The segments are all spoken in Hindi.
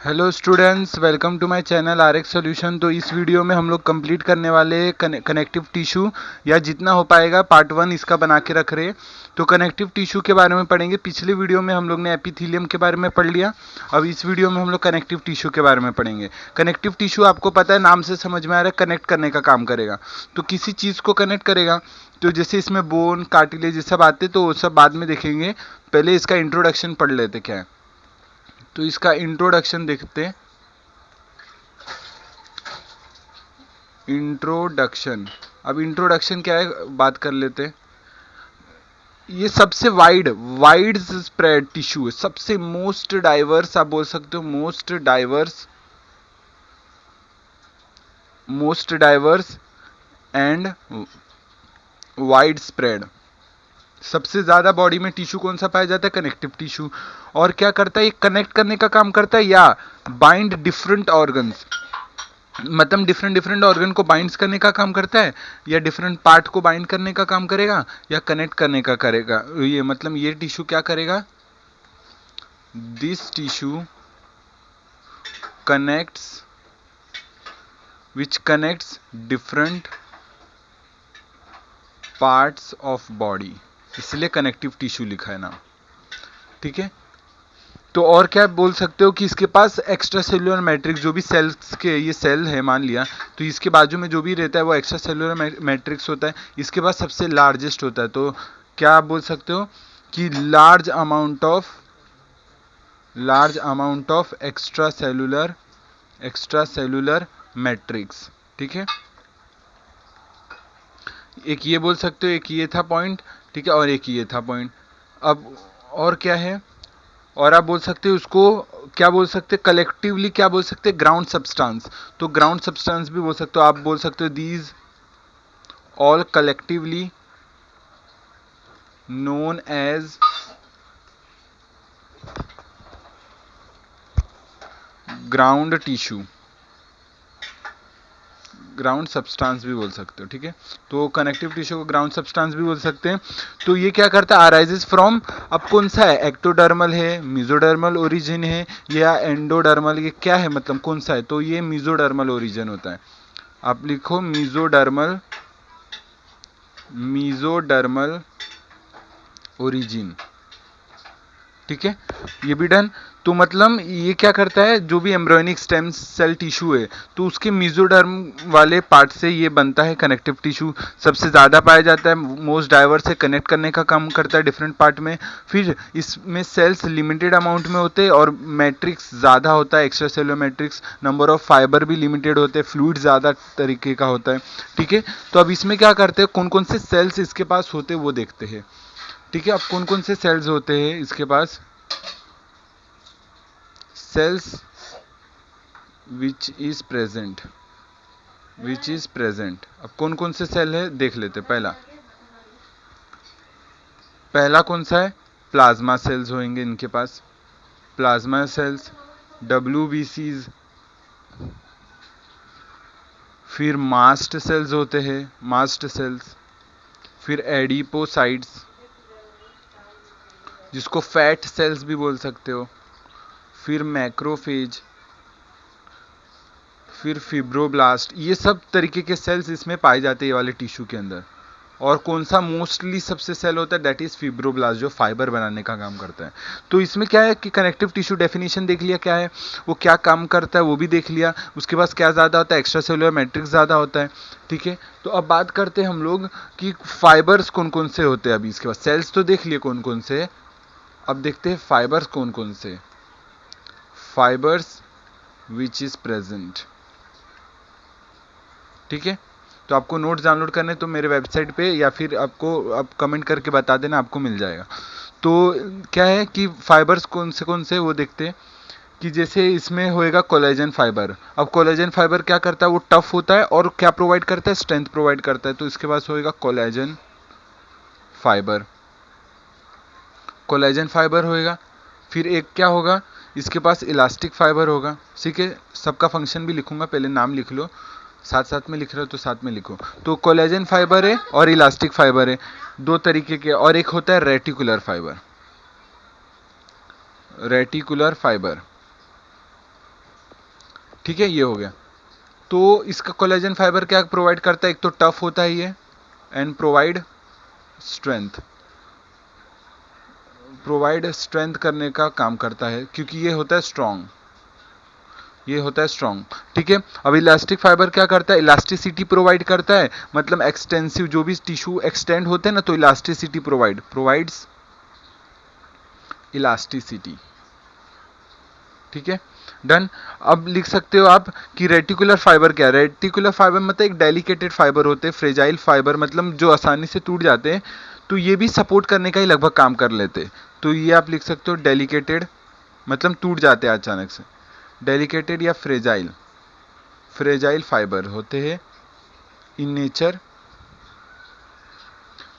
Hello students, welcome to my channel R X Solution. तो इस वीडियो में हम लोग कंप्लीट करने वाले कनेक्टिव टिश्यू, या जितना हो पाएगा पार्ट 1 इसका बना के रख रहे। तो कनेक्टिव टिश्यू के बारे में पढ़ेंगे। पिछले वीडियो में हम लोग ने एपिथेलियम के बारे में पढ़ लिया। अब इस वीडियो में हम लोग कनेक्टिव टिश्यू के बारे में पढ़ेंगे। कनेक्टिव टिश्यू आपको पता है, नाम से समझ में आ रहा है, कनेक्ट करने का काम करेगा। तो किसी चीज़ को कनेक्ट करेगा। तो जैसे इसमें बोन, कार्टिलेज ये सब आते, तो वो सब बाद में देखेंगे। पहले इसका इंट्रोडक्शन पढ़ लेते क्या है। तो इसका इंट्रोडक्शन देखते हैं। इंट्रोडक्शन, अब इंट्रोडक्शन क्या है बात कर लेते हैं। ये सबसे वाइड स्प्रेड टिश्यू है, सबसे मोस्ट डाइवर्स, आप बोल सकते हो most diverse and wide spread. सबसे ज्यादा बॉडी में टिश्यू कौन सा पाया जाता है? Connective tissue. और क्या करता है ये? कनेक्ट करने का काम करता है, या बाइंड डिफरेंट ऑर्गन्स, मतलब डिफरेंट ऑर्गन को बाइंड करने का काम करता है, या डिफरेंट पार्ट को बाइंड करने का काम करेगा, या कनेक्ट करने का करेगा। ये मतलब ये टिश्यू क्या करेगा? This tissue connects, which connects different parts of body, इसलिए कनेक्टिव टिश्यू लिखा है नाम। ठीक है। तो और क्या बोल सकते हो कि इसके पास एक्स्ट्रा सेल्यूलर मैट्रिक्स, जो भी सेल्स के, ये सेल है मान लिया, तो इसके बाजू में जो भी रहता है वो एक्स्ट्रा सेल्यूलर मैट्रिक्स होता है। इसके पास सबसे लार्जेस्ट होता है। तो क्या आप बोल सकते हो कि large amount of extra cellular matrix. ठीक है, एक ये बोल सकते हो, एक ये था पॉइंट। ठीक है, और एक ये था पॉइंट। अब और क्या है? और आप बोल सकते हो उसको क्या बोल सकते हैं कलेक्टिवली, क्या बोल सकते हैं? Ground substance. तो ग्राउंड सब्सटेंस भी बोल सकते हो। आप बोल सकते हो these all collectively known as ground tissue, ground substance भी बोल सकते हो। ठीक है, तो कनेक्टिव टिश्यू को ग्राउंड सब्सटेंस भी बोल सकते हैं। तो ये क्या करता है? अराइजेस फ्रॉम, अब कौन सा है? एक्टोडर्मल है, मिजोडर्मल ओरिजिन है, या एंडोडर्मल? ये क्या है, मतलब कौन सा है? तो ये मिजोडर्मल ओरिजिन होता है। आप लिखो मिजोडर्मल ओरिजिन। ठीक है, ये भी डन। तो मतलब ये क्या करता है, जो भी एम्ब्रियोनिक स्टेम सेल टिश्यू है, तो उसके मेसोडर्म वाले पार्ट से ये बनता है कनेक्टिव टिश्यू। सबसे ज़्यादा पाया जाता है, मोस्ट डाइवर्स से कनेक्ट करने का काम करता है डिफरेंट पार्ट में। फिर इसमें सेल्स लिमिटेड अमाउंट में होते हैं, और मैट्रिक्स ज़्यादा होता है, extra cellular matrix. Number of fibre भी लिमिटेड होते हैं, फ्लूइड ज़्यादा तरीके का होता है। ठीक है, तो अब इसमें क्या करते हैं, कौन कौन से सेल्स इसके पास होते हैं वो देखते हैं। ठीक है, अब कौन कौन से सेल्स होते हैं इसके पास? cells which is present, अब कौन कौन से सेल है देख लेते। पहला कौन सा है? प्लाज्मा सेल्स होंगे इनके पास, प्लाज्मा सेल्स, WBCs। फिर मास्ट सेल्स होते हैं, मास्ट सेल्स। फिर एडिपोसाइट्स, जिसको फैट सेल्स भी बोल सकते हो। फिर मैक्रोफेज, फिर फिब्रोब्लास्ट। ये सब तरीके के सेल्स इसमें पाए जाते हैं ये वाले टिश्यू के अंदर। और कौन सा मोस्टली सबसे सेल होता है? दैट इज फिब्रोब्लास्ट, जो फाइबर बनाने का काम करता है। तो इसमें क्या है कि कनेक्टिव टिश्यू डेफिनेशन देख लिया, क्या है वो, क्या काम करता है वो भी देख लिया। उसके पास क्या ज़्यादा होता है? एक्स्ट्रा सेलुलर मैट्रिक्स ज़्यादा होता है। ठीक है, तो अब बात करते हैं हम लोग कि फाइबर्स कौन कौन से होते हैं। अभी इसके बाद सेल्स तो देख लिए कौन कौन से, अब देखते हैं फाइबर्स कौन कौन से। Fibres which is present. ठीक है, तो आपको नोट्स डाउनलोड करने तो मेरे वेबसाइट पे, या फिर आपको आप कमेंट करके बता देना, आपको मिल जाएगा। तो क्या है कि फाइबर्स कौन से वो देखते हैं कि जैसे इसमें होएगा कोलेजन फाइबर। अब कोलेजन फाइबर क्या करता है? वो टफ होता है, और क्या प्रोवाइड करता है? स्ट्रेंथ प्रोवाइड करता है। तो इसके पास होएगा कोलेजन फाइबर होएगा। फिर एक क्या होगा इसके पास? इलास्टिक फाइबर होगा। ठीक है, सबका फंक्शन भी लिखूंगा, पहले नाम लिख लो, साथ साथ में लिख रहे हो तो साथ में लिखो। तो कोलेजन फाइबर है और इलास्टिक फाइबर है, दो तरीके के। और एक होता है रेटिकुलर फाइबर। ठीक है, ये हो गया। तो इसका कोलेजन फाइबर क्या प्रोवाइड करता है, एक तो टफ होता है ये एंड प्रोवाइड स्ट्रेंथ करने का काम करता है, क्योंकि ये होता है स्ट्रॉन्ग, ठीक है। अब इलास्टिक फाइबर क्या करता है, इलास्टिसिटी प्रोवाइड करता है, मतलब एक्सटेंसिव जो भी टिश्यू एक्सटेंड होते हैं ना, तो इलास्टिसिटी प्रोवाइड्स इलास्टिसिटी, ठीक है, डन। अब लिख सकते हो आप कि रेटिकुलर फाइबर क्या है। रेटिकुलर फाइबर मतलब एक डेलिकेटेड फाइबर होते हैं, फ्रेजाइल फाइबर मतलब जो आसानी से टूट जाते हैं, तो ये भी सपोर्ट करने का ही लगभग काम कर लेते हैं। तो ये आप लिख सकते हो डेलिकेटेड मतलब टूट जाते हैं अचानक से, डेलिकेटेड या फ्रेजाइल फाइबर होते हैं इन नेचर।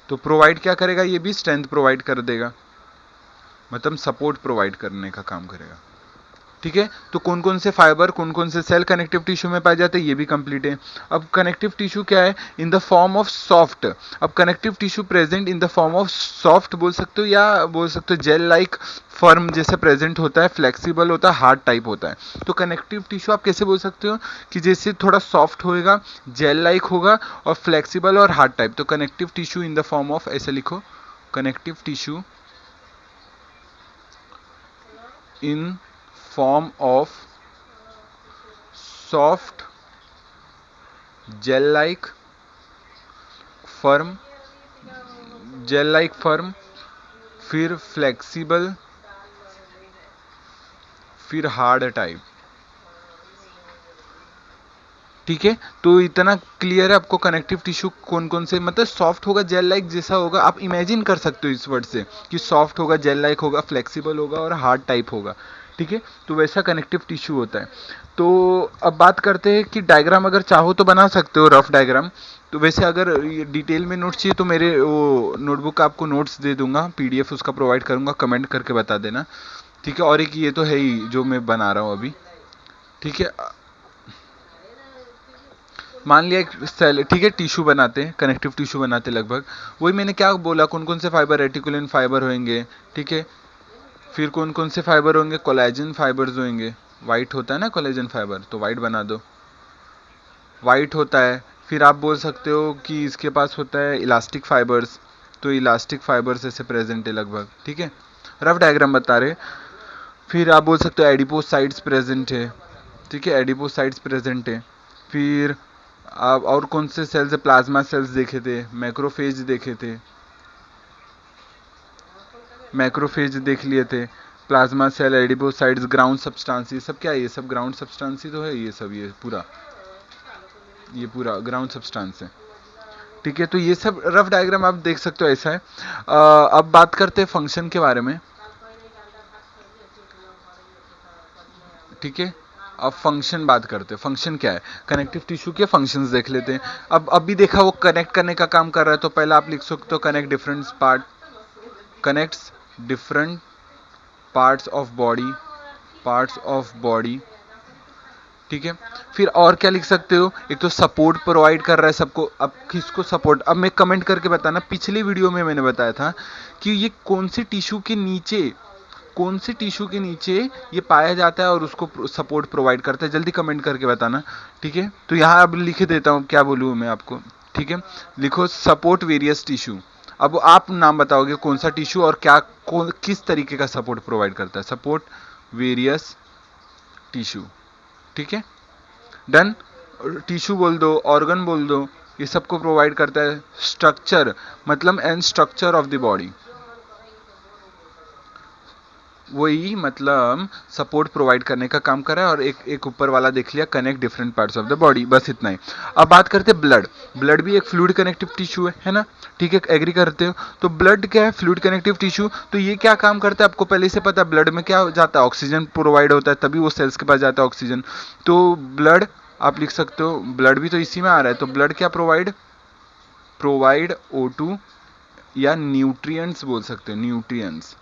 तो प्रोवाइड क्या करेगा, ये भी स्ट्रेंथ प्रोवाइड कर देगा, मतलब सपोर्ट प्रोवाइड करने का काम करेगा, ठीक है। तो कौन कौन से फाइबर, कौन कौन से सेल कनेक्टिव टिश्यू में पाए जाते हैं, ये भी कंप्लीट है। अब कनेक्टिव टिश्यू क्या है, in the form of soft. अब connective tissue present in the form of soft बोल सकते हो, या बोल सकते हो जेल लाइक फर्म जैसे प्रेजेंट होता है, फ्लेक्सिबल होता है, हार्ड टाइप होता है। तो कनेक्टिव टिश्यू आप कैसे बोल सकते हो कि जैसे थोड़ा सॉफ्ट होएगा, जेल लाइक होगा और फ्लेक्सिबल और हार्ड टाइप। तो connective tissue in the form of, ऐसे लिखो, connective tissue in form of soft gel like firm, फिर फ्लेक्सिबल, फिर हार्ड टाइप, ठीक है। तो इतना क्लियर है आपको कनेक्टिव टिश्यू कौन कौन से, मतलब सॉफ्ट होगा, जेल लाइक जैसा होगा, आप इमेजिन कर सकते हो इस वर्ड से कि सॉफ्ट होगा, जेल लाइक होगा, फ्लेक्सिबल होगा और हार्ड टाइप होगा, ठीक है। तो वैसा कनेक्टिव टिश्यू होता है। तो अब बात करते हैं कि डायग्राम अगर चाहो तो बना सकते हो, रफ डायग्राम। तो वैसे अगर डिटेल में नोट्स चाहिए तो मेरे वो नोटबुक आपको नोट्स दे दूंगा, पीडीएफ उसका प्रोवाइड करूंगा, कमेंट करके बता देना, ठीक है। और एक ये तो है ही जो मैं बना रहा हूँ अभी, ठीक है। मान लिया एक सेल, ठीक है, टिश्यू बनाते हैं, कनेक्टिव टिश्यू बनाते हैं लगभग, वही मैंने क्या बोला, कौन कौन से फाइबर, रेटिकुलिन फाइबर होंगे, ठीक है। फिर कौन कौन से फाइबर होंगे, कोलेजन फाइबर्स होंगे, वाइट होता है ना कोलेजन फाइबर, तो वाइट बना दो, वाइट होता है। फिर आप बोल सकते हो कि इसके पास होता है इलास्टिक फाइबर्स, तो इलास्टिक फाइबर्स ऐसे प्रेजेंट है लगभग, ठीक है, रफ डायग्राम बता रहे। फिर आप बोल सकते हो एडिपोसाइट्स प्रेजेंट है, ठीक है, एडिपोसाइट्स प्रेजेंट है। फिर आप और कौन से सेल्स है, प्लाज्मा सेल्स देखे थे, मैक्रोफेज देखे थे, मैक्रोफेज देख लिए थे, plasma cell, adipocytes, ground substance, ये सब क्या है, ये सब ग्राउंड सब्सटेंस ही तो है, ये सब, ये पूरा ग्राउंड सब्सटेंस है, ठीक है। तो ये सब रफ डायग्राम आप देख सकते हो, ऐसा है। अब बात करते हैं फंक्शन के बारे में, ठीक है। अब फंक्शन बात करते हैं, फंक्शन क्या है, कनेक्टिव टिश्यू के फंक्शंस देख लेते हैं। अब भी देखा वो कनेक्ट करने का काम कर रहा है, तो पहला आप लिख सकते हो connect different part, connects different parts of body, ठीक है। फिर और क्या लिख सकते हो, एक तो सपोर्ट प्रोवाइड कर रहा है सबको। अब किसको सपोर्ट, अब मैं कमेंट करके बताना, पिछले वीडियो में मैंने बताया था कि ये कौन से टिश्यू के नीचे ये पाया जाता है और उसको सपोर्ट प्रोवाइड करता है, जल्दी कमेंट करके बताना, ठीक है। तो यहाँ अब लिख देता हूँ, क्या बोलूँ मैं आपको, ठीक है, लिखो सपोर्ट वेरियस टिश्यू। अब आप नाम बताओगे कौन सा टिश्यू और किस तरीके का सपोर्ट प्रोवाइड करता है, सपोर्ट वेरियस टिश्यू, ठीक है, डन। टिश्यू बोल दो, ऑर्गन बोल दो, ये सबको प्रोवाइड करता है। स्ट्रक्चर मतलब and structure of the body, वही मतलब सपोर्ट प्रोवाइड करने का काम कर रहा है। और एक ऊपर वाला देख लिया, connect different parts of the body, बस इतना ही। अब बात करते हैं ब्लड भी एक फ्लूइड कनेक्टिव टिश्यू है ना, ठीक है, एग्री करते हो। तो ब्लड क्या है, फ्लूइड कनेक्टिव टिश्यू। तो ये क्या काम करता है आपको पहले से पता है, ब्लड में क्या जाता है, ऑक्सीजन प्रोवाइड होता है, तभी वो सेल्स के पास जाता है ऑक्सीजन। तो ब्लड आप लिख सकते हो, ब्लड भी तो इसी में आ रहा है, तो ब्लड क्या प्रोवाइड O2 या न्यूट्रिएंट्स बोल सकते हो, न्यूट्रिएंट्स,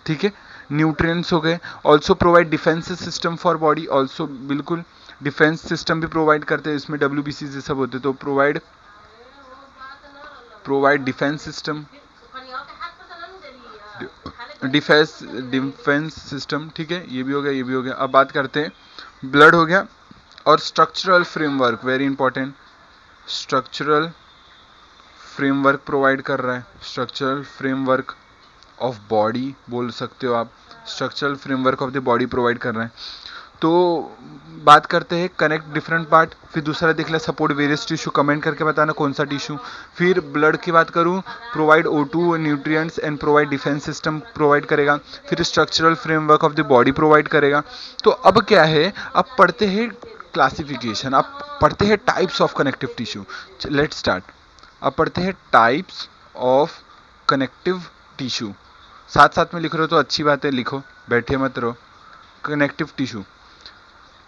ठीक है, न्यूट्रिएंट्स हो गए। Also provide defence system for body, also बिल्कुल डिफेंस सिस्टम भी प्रोवाइड करते हैं, इसमें WBC ये सब होते, तो provide defence system, defence system, ठीक है, ये भी हो गया। अब बात करते हैं, ब्लड हो गया, और structural framework, very important, structural framework provide कर रहा है, स्ट्रक्चरल फ्रेमवर्क ऑफ बॉडी बोल सकते हो आप, structural framework of the body provide कर रहे हैं। तो बात करते हैं कनेक्ट डिफरेंट पार्ट, फिर दूसरा देख ले सपोर्ट वेरियस टिश्यू, कमेंट करके बताना कौन सा टिश्यू। फिर ब्लड की बात करूं, provide O2 nutrients and provide defence system provide करेगा। फिर structural framework of the body provide करेगा। तो अब क्या है, अब पढ़ते हैं क्लासिफिकेशन, अब पढ़ते हैं types of connective tissue. Let start. अब पढ़ते हैं टाइप्स ऑफ कनेक्टिव टिश्यू। साथ साथ में लिख रहे हो तो अच्छी बात है, लिखो, बैठे मत रहो। Connective tissue,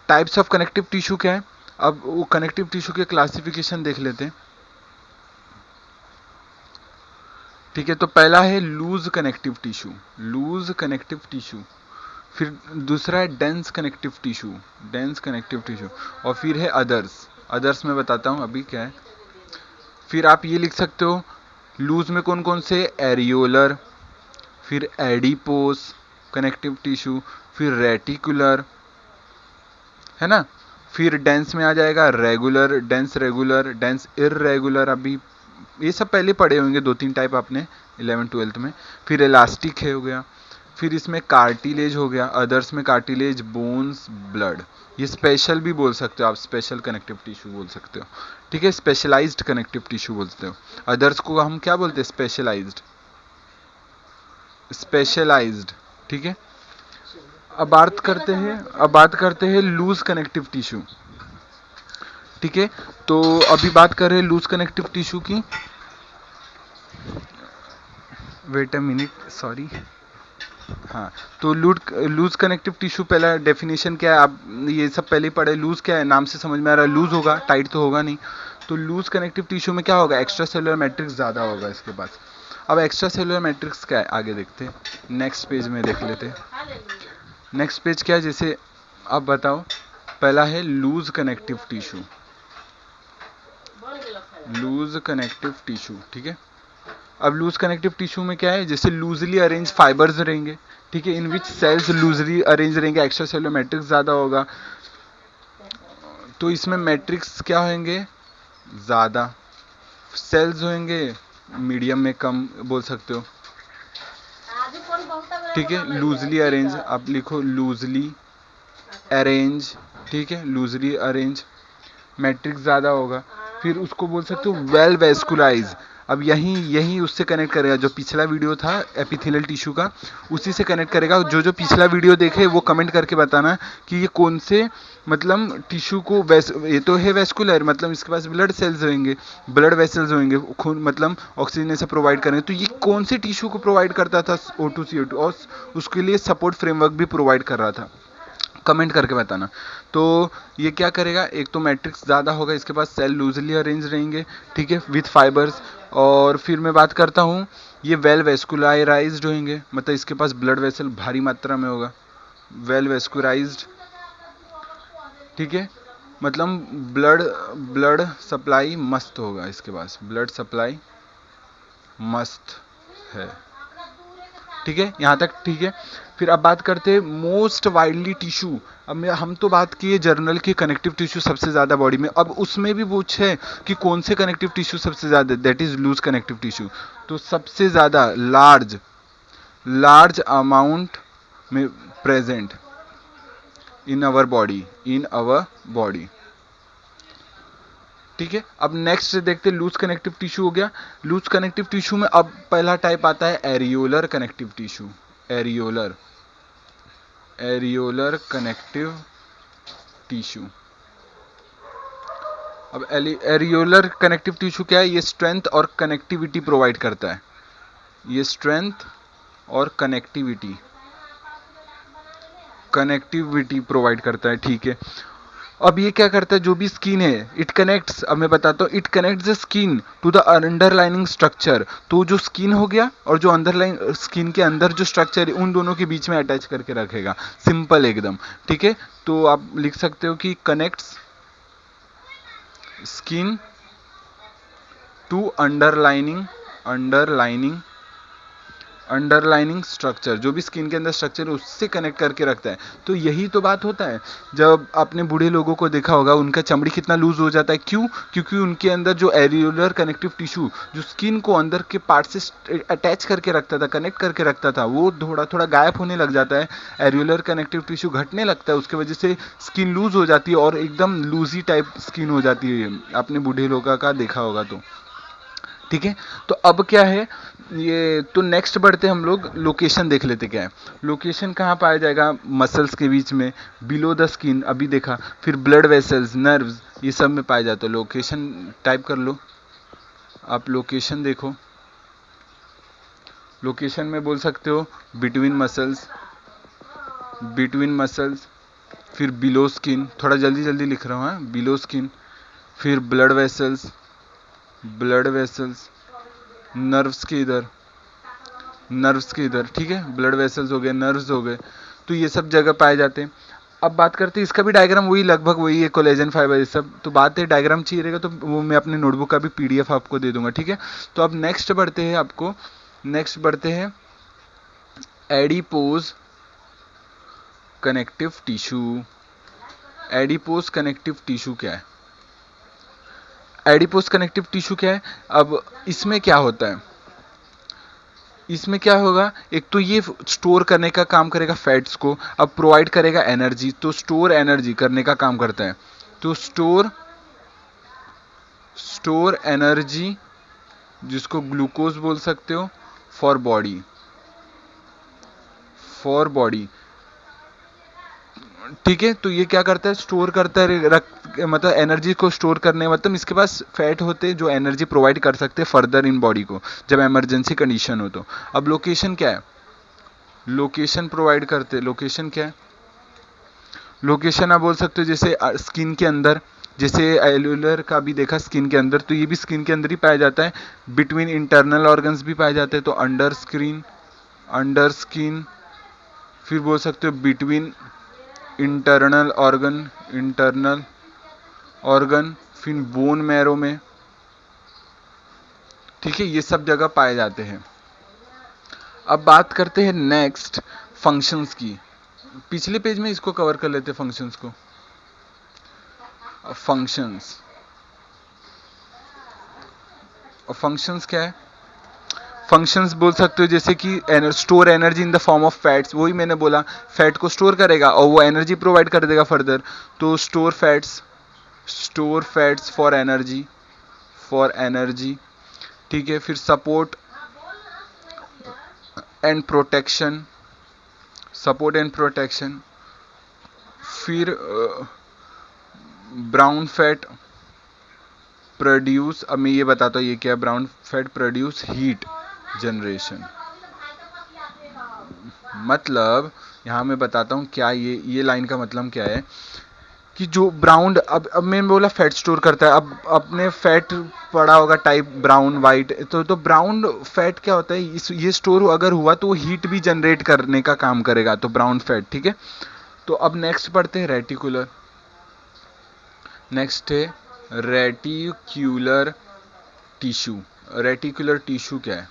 types of connective tissue क्या है, अब वो कनेक्टिव टिश्यू के क्लासिफिकेशन देख लेते हैं। ठीक है, तो पहला है loose connective tissue, loose connective tissue. फिर दूसरा है dense connective tissue, dense connective tissue. और फिर है अदर्स, अदर्स में बताता हूँ अभी क्या है। फिर आप ये लिख सकते हो लूज में कौन कौन से, एरियोलर, फिर एडिपोस कनेक्टिव टिश्यू, फिर रेटिकुलर, है ना। फिर डेंस में आ जाएगा regular, dense regular, dense irregular, अभी ये सब पहले पढ़े होंगे, 2-3 टाइप आपने 11th-12th में। फिर इलास्टिक है हो गया। फिर इसमें कार्टिलेज हो गया, अदर्स में कार्टिलेज, बोन्स, ब्लड। ये स्पेशल भी बोल सकते हो आप, स्पेशल कनेक्टिव टिश्यू बोल सकते हो। ठीक है, स्पेशलाइज्ड कनेक्टिव टिश्यू बोलते हो। अदर्स को हम क्या बोलते हैं, स्पेशलाइज्ड, स्पेशलाइज्ड। ठीक है, अब बात करते हैं लूज कनेक्टिव टिश्यू। ठीक है, तो अभी बात कर रहे हैं लूज कनेक्टिव टिश्यू की। Wait a minute, sorry. हाँ, तो लूज कनेक्टिव टिश्यू, पहला डेफिनेशन क्या है, आप ये सब पहले पढ़े। लूज क्या है, नाम से समझ में आ रहा है, लूज होगा, टाइट तो होगा नहीं। तो लूज कनेक्टिव टिश्यू में क्या होगा, एक्स्ट्रा सेलुलर मैट्रिक्स ज़्यादा होगा इसके पास। अब एक्स्ट्रा सेलुलर मैट्रिक्स क्या है, आगे देखते हैं, नेक्स्ट पेज में देख लेते हैं। नेक्स्ट पेज क्या है, जैसे अब बताओ, पहला है loose connective tissue, loose connective tissue. ठीक है, अब लूज कनेक्टिव टिश्यू में क्या है, जैसे लूजली अरेंज फाइबर्स रहेंगे। ठीक है, इन विच सेल्स लूजली अरेंज रहेंगे, एक्स्ट्रा सेलुलर मैट्रिक्स ज़्यादा होगा। तो इसमें मैट्रिक्स क्या होंगे, ज़्यादा, सेल्स होंगे मीडियम में कम बोल सकते हो। ठीक है, लूजली अरेंज, आप लिखो लूजली अरेंज। ठीक है, लूजली अरेंज, मैट्रिक्स ज़्यादा होगा। फिर उसको बोल सकते हो वेल वेस्कुलाइज। अब यही उससे कनेक्ट करेगा, जो पिछला वीडियो था एपिथेलियल टिश्यू का, उसी से कनेक्ट करेगा। जो पिछला वीडियो देखे वो कमेंट करके बताना कि ये कौन से मतलब टिश्यू को, ये तो है वेस्कुलर, मतलब इसके पास ब्लड सेल्स होंगे, ब्लड वेसल्स होंगे, खून मतलब ऑक्सीजन से प्रोवाइड करेंगे। तो ये कौन से टिश्यू को प्रोवाइड करता था, O2 CO2, और उसके लिए सपोर्ट फ्रेमवर्क भी प्रोवाइड कर रहा था, कमेंट करके बताना। तो ये क्या करेगा, एक तो मैट्रिक्स ज़्यादा होगा, इसके पास सेल लूजली अरेंज रहेंगे। ठीक है, विथ फाइबर्स। और फिर मैं बात करता हूँ, ये वेल वेस्कुलराइज्ड होंगे, मतलब इसके पास ब्लड वेसल भारी मात्रा में होगा, वेल वेस्कुलाराइज्ड। ठीक है, मतलब ब्लड सप्लाई मस्त होगा, इसके पास ब्लड सप्लाई मस्त है। ठीक है, यहाँ तक ठीक है। फिर अब बात करते हैं मोस्ट वाइडली टिश्यू। अब हम तो बात किए जर्नल की कनेक्टिव टिश्यू सबसे ज़्यादा बॉडी में, अब उसमें भी पूछे कि कौन से कनेक्टिव टिश्यू सबसे ज़्यादा, that is loose connective tissue. तो सबसे ज़्यादा लार्ज अमाउंट में प्रेजेंट इन आवर बॉडी। ठीक है, अब नेक्स्ट देखते हैं लूज कनेक्टिव टिश्यू हो गया। लूज कनेक्टिव टिश्यू में अब पहला टाइप आता है areolar connective tissue, areolar connective tissue. अब एरियोलर कनेक्टिव टिश्यू क्या है, ये स्ट्रेंथ और कनेक्टिविटी प्रोवाइड करता है, ये स्ट्रेंथ और कनेक्टिविटी प्रोवाइड करता है। ठीक है, अब ये क्या करता है, जो भी स्किन है, इट कनेक्ट्स, अब मैं बताता हूँ, it connects the skin to the underlining structure. तो जो स्किन हो गया और जो अंडरलाइन स्किन के अंदर जो स्ट्रक्चर है, उन दोनों के बीच में अटैच करके रखेगा, सिंपल एकदम। ठीक है, तो आप लिख सकते हो कि connects skin to underlining underlining structure, जो भी स्किन के अंदर स्ट्रक्चर है उससे कनेक्ट करके रखता है। तो यही तो बात होता है। जब आपने बूढ़े लोगों को देखा होगा, उनका चमड़ी कितना लूज हो जाता है, क्यों? क्योंकि उनके अंदर जो एरियुलर कनेक्टिव टिश्यू, जो स्किन को अंदर के पार्ट से अटैच करके रखता था, कनेक्ट करके रखता था, वो थोड़ा थोड़ा गायब होने लग जाता है। एरियुलर कनेक्टिव टिश्यू घटने लगता है, उसकी वजह से स्किन लूज हो जाती है और एकदम लूजी टाइप स्किन हो जाती है। आपने बूढ़े लोगों का देखा होगा तो, ठीक है। तो अब क्या है ये, तो नेक्स्ट बढ़ते हम लोग, लोकेशन देख लेते क्या है। लोकेशन कहाँ पाया जाएगा? मसल्स के बीच में, बिलो द स्किन, अभी देखा। फिर ब्लड वेसल्स, नर्व्स, ये सब में पाया जाता है। लोकेशन टाइप कर लो आप, लोकेशन देखो। लोकेशन में बोल सकते हो बिटवीन मसल्स, बिटवीन मसल्स, फिर बिलो स्किन, थोड़ा जल्दी जल्दी लिख रहा हूँ, हाँ, बिलो स्किन, फिर blood vessels, blood vessels, nerves के इधर, नर्व्स के इधर, ठीक है। ब्लड वेसल्स हो गए, नर्व्स हो गए, तो ये सब जगह पाए जाते हैं। अब बात करते हैं इसका भी डायग्राम, वही लगभग वही है, कोलेजन फाइबर, ये सब तो बात है। डायग्राम चाहिए रहेगा तो वो मैं अपने नोटबुक का भी पीडीएफ आपको दे दूंगा, ठीक है। तो अब नेक्स्ट बढ़ते हैं, आपको नेक्स्ट बढ़ते हैं adipose connective tissue. Adipose connective tissue क्या है? एडिपोज कनेक्टिव टिश्यू क्या है? अब इसमें क्या होता है, इसमें क्या होगा, एक तो ये स्टोर करने का काम करेगा फैट्स को, अब प्रोवाइड करेगा एनर्जी, तो स्टोर एनर्जी करने का काम करता है। तो स्टोर एनर्जी, जिसको ग्लूकोज बोल सकते हो, फॉर बॉडी, फॉर बॉडी, ठीक है। तो ये क्या करता है, स्टोर करता है, मतलब एनर्जी को स्टोर करने, मतलब इसके पास फैट होते हैं जो एनर्जी प्रोवाइड कर सकते हैं फर्दर इन बॉडी को, जब इमरजेंसी कंडीशन हो तो। अब लोकेशन क्या है? लोकेशन प्रोवाइड करते हैं। लोकेशन क्या है? लोकेशन आप बोल सकते हो जैसे स्किन के अंदर, जैसे एलुलर का भी देखा स्किन के अंदर, तो ये भी स्किन के अंदर ही पाया जाता है। बिटवीन इंटरनल ऑर्गन्स भी पाए जाते हैं, तो अंडर स्क्रीन, अंडर स्किन, फिर बोल सकते हो between internal organ, internal organ, फिर बोन मैरो में, ठीक है। ये सब जगह पाए जाते हैं। अब बात करते हैं नेक्स्ट फंक्शंस की। पिछले पेज में इसको कवर कर लेते हैं, फंक्शंस को। फंक्शंस, फंक्शंस क्या है? फंक्शंस बोल सकते हो जैसे कि store energy in the form of fats, वही मैंने बोला, फैट को स्टोर करेगा और वो एनर्जी प्रोवाइड कर देगा फर्दर, तो store fats for energy, for energy, ठीक है। फिर support and protection, support and protection, फिर ब्राउन फैट प्रोड्यूस, अब मैं ये बताता हूँ ये क्या है। Brown fat produce heat generation, मतलब यहाँ मैं बताता हूँ क्या ये लाइन का मतलब क्या है कि जो ब्राउन, अब मैंने बोला फैट स्टोर करता है, अब अपने फैट पड़ा होगा टाइप ब्राउन वाइट, तो ब्राउन फैट क्या होता है, ये स्टोर अगर हुआ तो वो हीट भी जनरेट करने का काम करेगा, तो ब्राउन फैट, ठीक है। तो अब नेक्स्ट पढ़ते हैं रेटिकुलर। नेक्स्ट है रेटिक्यूलर टिश्यू। रेटिकुलर टिश्यू क्या है,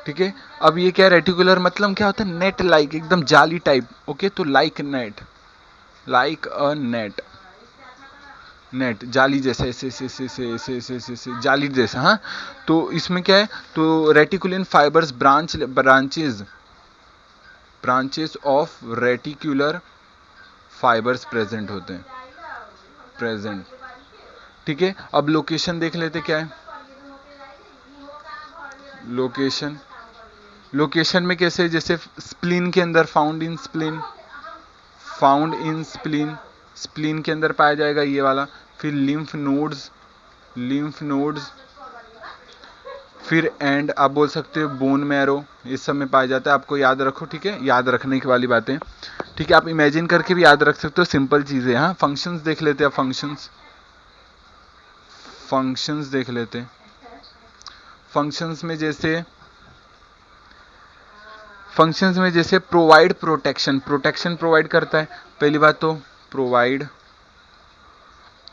ठीक है। अब ये क्या है, रेटिकुलर मतलब क्या होता है, नेट लाइक, एकदम जाली टाइप, ओके। तो लाइक नेट, लाइक अ नेट, नेट जाली जैसा, ऐसे ऐसे ऐसे ऐसे ऐसे ऐसे ऐसे जाली जैसा, हाँ। तो इसमें क्या है, तो reticulin fibres branches of reticular fibres present होते हैं, प्रेजेंट, ठीक है। अब लोकेशन देख लेते क्या है। लोकेशन, लोकेशन में कैसे, जैसे स्प्लीन के अंदर, found in spleen, found in spleen, spleen के अंदर पाया जाएगा ये वाला। फिर लिम्फ नोड्स, लिम्फ नोड्स, फिर एंड आप बोल सकते हो बोन मैरो, इस सब में पाया जाता है। आपको याद रखो, ठीक है, याद रखने की वाली बातें, ठीक है। आप इमेजिन करके भी याद रख सकते हो, सिंपल चीजें। हाँ, फंक्शंस देख लेते हैं, फंक्शंस, फंक्शंस देख लेते हैं। फंक्शंस में जैसे, फंक्शंस में जैसे प्रोवाइड प्रोटेक्शन, प्रोटेक्शन प्रोवाइड करता है। पहली बात तो प्रोवाइड,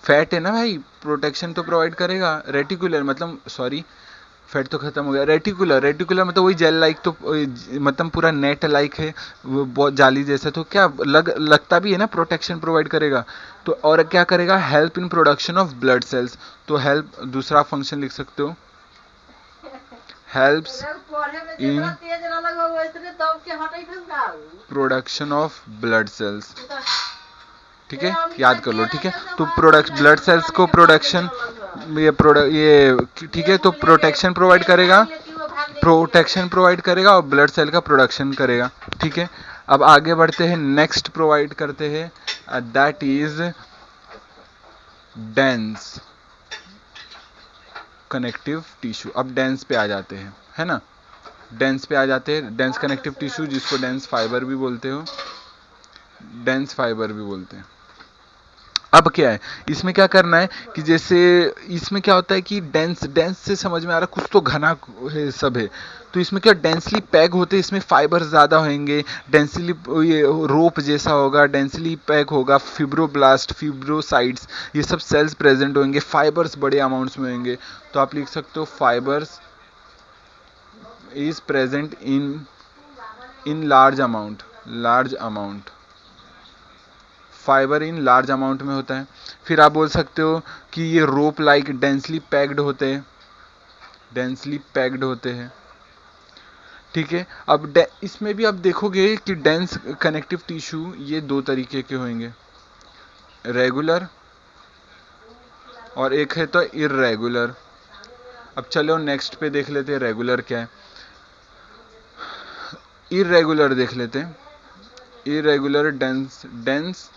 फैट है ना भाई, प्रोटेक्शन तो प्रोवाइड करेगा। रेटिकुलर मतलब, सॉरी, फैट तो खत्म हो गया। रेटिकुलर, रेटिकुलर मतलब वही जेल लाइक, तो मतलब पूरा नेट लाइक है, वो बहुत जाली जैसा, तो क्या लगता भी है ना, प्रोटेक्शन प्रोवाइड करेगा। तो और क्या करेगा, help in production of blood cells, तो हेल्प दूसरा फंक्शन लिख सकते हो, helps in production of blood cells. ठीक है, याद कर लो। ठीक है, तो प्रोडक्ट ब्लड सेल्स को प्रोडक्शन, ये ठीक है, तो प्रोटेक्शन प्रोवाइड करेगा, प्रोटेक्शन प्रोवाइड करेगा और ब्लड सेल का प्रोडक्शन करेगा। ठीक है, अब आगे बढ़ते हैं, नेक्स्ट प्रोवाइड करते हैं, that is dense connective tissue. अब डेंस पे आ जाते हैं, है ना, डेंस पे आ जाते हैं। डेंस कनेक्टिव टिश्यू, जिसको डेंस फाइबर भी बोलते हो, डेंस फाइबर भी बोलते हैं। अब क्या है, इसमें क्या करना है कि जैसे इसमें क्या होता है कि डेंस, डेंस से समझ में आ रहा कुछ तो घना है सब है, तो इसमें क्या डेंसली पैक होते हैं, इसमें फाइबर ज़्यादा होंगे, डेंसली ये रोप जैसा होगा, डेंसली पैक होगा, फिब्रोब्लास्ट, फिब्रोसाइट्स, ये सब सेल्स प्रेजेंट होंगे, फाइबर्स बड़े अमाउंट्स में होंगे। तो आप लिख सकते हो fibres is present in large amount, large amount, fibre in large amount में होता है। फिर आप बोल सकते हो कि ये रोप लाइक डेंसली पैक्ड होते हैं, डेंसली पैक्ड होते हैं। ठीक है, अब इसमें भी आप देखोगे कि डेंस कनेक्टिव टिश्यू ये दो तरीके के होंगे, रेगुलर और एक है तो इर्रेगुलर। अब चलो नेक्स्ट पे देख लेते हैं रेगुलर क्या है। इर्रेगुलर देख लेते हैं, irregular dense, dense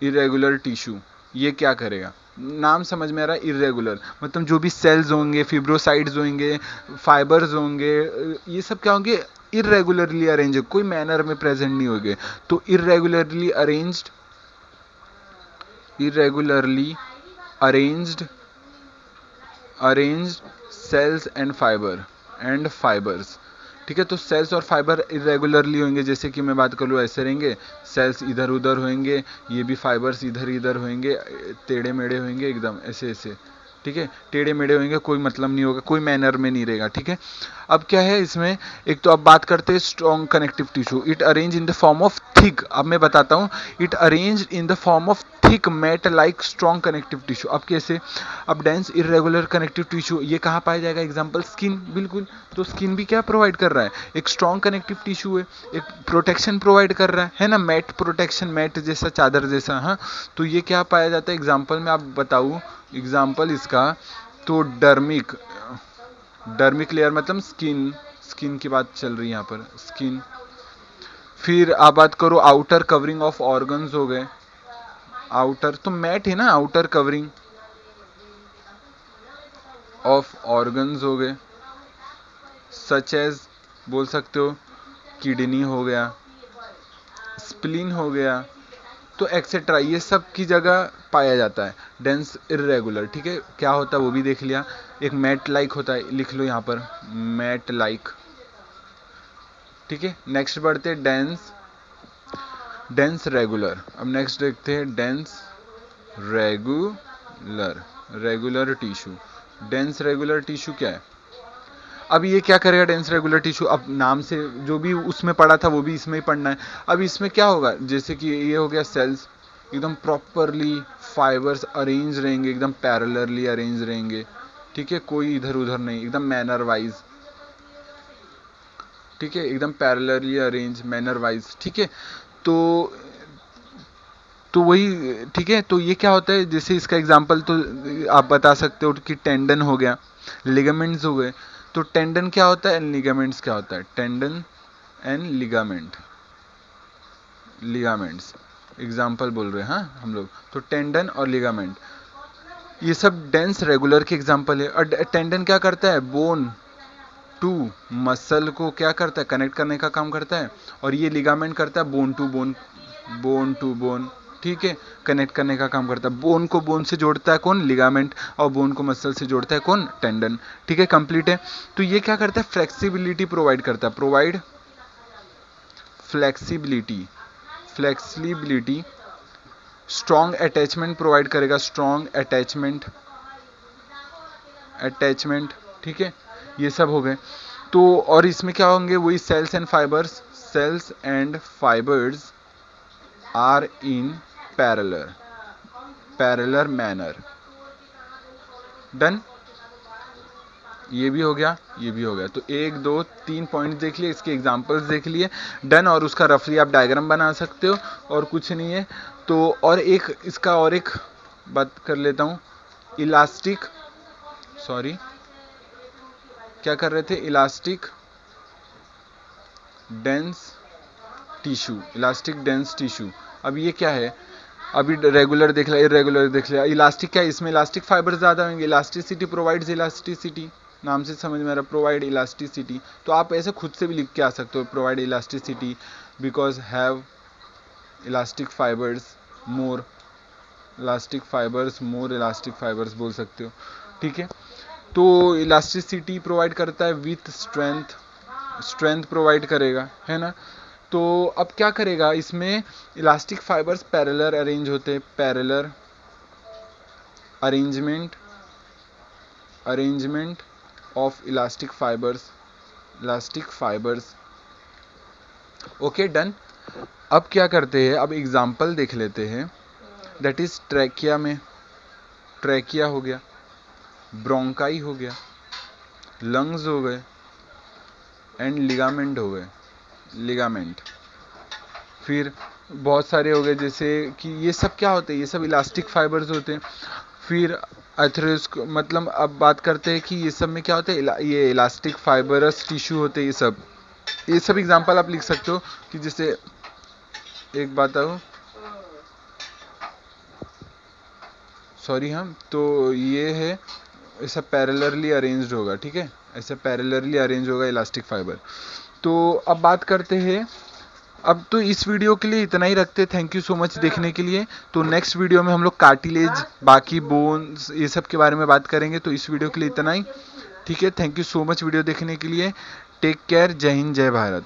irregular tissue, ये क्या करेगा, नाम समझ में आ रहा है, इरेगुलर मतलब जो भी सेल्स होंगे, फिब्रोसाइट्स होंगे, फाइबर्स होंगे, ये सब क्या होंगे, इरेगुलरली अरेंज, कोई मैनर में प्रेजेंट नहीं होंगे। तो irregularly arranged, irregularly arranged, arranged cells and fibres. ठीक है, तो सेल्स और फाइबर इरेगुलरली होंगे, जैसे कि मैं बात कर लूँ ऐसे रहेंगे, सेल्स इधर उधर होंगे, ये भी फाइबर्स इधर इधर होंगे, टेढ़े मेढ़े होंगे एकदम ऐसे ऐसे। ठीक है, टेढ़े मेढ़े होंगे, कोई मतलब नहीं होगा, कोई मैनर में नहीं रहेगा। ठीक है, अब क्या है इसमें, एक तो अब बात करते हैं strong connective tissue, it arrange in the form of thick. अब मैं बताता हूँ, it arrange in the form of thick mat like strong connective tissue. अब कैसे, अब डेंस इरेगुलर कनेक्टिव टिश्यू ये कहाँ पाया जाएगा, एग्जांपल स्किन, बिल्कुल, तो स्किन भी क्या प्रोवाइड कर रहा है, एक स्ट्रॉन्ग कनेक्टिव टिश्यू है, एक प्रोटेक्शन प्रोवाइड कर रहा है ना, मैट प्रोटेक्शन, मैट जैसा, चादर जैसा। हाँ, तो ये क्या पाया जाता है, एग्जाम्पल में आप बताऊँ, एग्जाम्पल इसका, तो डर्मिक लेयर मतलब स्किन, स्किन की बात चल रही है यहाँ पर, स्किन। फिर आप बात करो आउटर कवरिंग ऑफ ऑर्गन्स हो गए, आउटर तो मैट है ना, आउटर कवरिंग ऑफ ऑर्गन्स हो गए, सच एज बोल सकते हो किडनी हो गया, स्प्लीन हो गया, तो एक्सेट्रा, ये सब की जगह पाया जाता है डेंस इरेगुलर। ठीक है, क्या होता है वो भी देख लिया, एक मैट लाइक होता है, लिख लो यहाँ पर मैट लाइक। ठीक है, नेक्स्ट बढ़ते हैं डेंस, डेंस रेगुलर। अब नेक्स्ट देखते हैं dense regular, regular tissue. Dense regular tissue क्या है, अब ये क्या करेगा डेंस रेगुलर टिश्यू, अब नाम से जो भी उसमें पढ़ा था वो भी इसमें ही पढ़ना है। अब इसमें क्या होगा, जैसे कि ये हो गया सेल्स, एकदम प्रॉपरली फाइबर्स अरेंज रहेंगे, एकदम पैरेलरली अरेंज रहेंगे। ठीक है, कोई इधर उधर नहीं, एकदम मैनर वाइज। ठीक है, एकदम पैरेलरली अरेंज, मैनर वाइज। ठीक है, तो वही। ठीक है, तो ये क्या होता है, जैसे इसका एग्जांपल तो आप बता सकते हो कि टेंडन हो गया, लिगामेंट्स हो गए। तो टेंडन क्या होता है, लिगामेंट्स क्या होता है, tendon and ligament, ligaments example बोल रहे हैं हाँ हम लोग, तो टेंडन और लिगामेंट ये सब डेंस रेगुलर के एग्जांपल है। और टेंडन क्या करता है, बोन टू मसल को क्या करता है, कनेक्ट करने का काम करता है, और ये लिगामेंट करता है bone to bone, bone to bone. ठीक है, कनेक्ट करने का काम करता है, बोन को बोन से जोड़ता है कौन, लिगामेंट, और बोन को मसल से जोड़ता है कौन, टेंडन। ठीक है, कंप्लीट है। तो ये क्या करता है, फ्लेक्सिबिलिटी प्रोवाइड करता है, provide flexibility, flexibility, strong attachment provide करेगा, स्ट्रॉन्ग अटैचमेंट, अटैचमेंट। ठीक है, ये सब हो गए। तो और इसमें क्या होंगे, वही cells and fibres are in parallel manner. Done, ये भी हो गया, ये भी हो गया। तो 1 2 3 पॉइंट्स देख लिए, इसके एग्जांपल्स देख लिए। डन, और उसका रफली आप डायग्राम बना सकते हो और कुछ नहीं है। तो और एक इसका और एक बात कर लेता हूँ, इलास्टिक, सॉरी क्या कर रहे थे, इलास्टिक डेंस टिश्यू। अब ये क्या है, अभी रेगुलर देख लिया, इरेगुलर देख लिया। इलास्टिक क्या है, इसमें इलास्टिक फाइबर ज़्यादा होंगे। इलास्टिसिटी प्रोवाइड्स इलास्टिसिटी, नाम से समझ में आ रहा, प्रोवाइड इलास्टिसिटी। तो आप ऐसे खुद से भी लिख के आ सकते हो, provide elasticity because have elastic fibres more elastic fibres बोल सकते हो, ठीक है। तो इलास्टिसिटी प्रोवाइड करता है विथ स्ट्रेंथ प्रोवाइड करेगा, है ना। तो अब क्या करेगा, इसमें इलास्टिक फाइबर्स पैरेलल अरेंज होते हैं, parallel arrangement of elastic fibres. Okay, done. अब क्या करते हैं, अब एग्जांपल देख लेते हैं। दैट इज ट्रैकिया में, ट्रैकिया हो गया, ब्रोंकाई हो गया, लंग्स हो गए एंड लिगामेंट हो गए, लिगामेंट। फिर बहुत सारे हो गए, जैसे कि ये सब क्या होते हैं, ये सब इलास्टिक फाइबर्स होते हैं। फिर एथेरोस, मतलब अब बात करते हैं कि ये सब में क्या होता है, ये इलास्टिक फाइबरस टिश्यू होते हैं। ये सब एग्जांपल आप लिख सकते हो कि जैसे एक बात आओ, सॉरी हम तो ये है, ऐसा पैरेलरली अरेंज्ड होगा, ठीक है, ऐसा पैरेलरली अरेंज होगा इलास्टिक फाइबर। तो अब बात करते हैं, अब तो इस वीडियो के लिए इतना ही रखते। थैंक यू सो मच देखने के लिए। तो नेक्स्ट वीडियो में हम लोग कार्टिलेज, बाकी बोन्स, ये सब के बारे में बात करेंगे। तो इस वीडियो के लिए इतना ही, ठीक है। Thank you so much video देखने के लिए। टेक केयर, जय हिंद, जय भारत।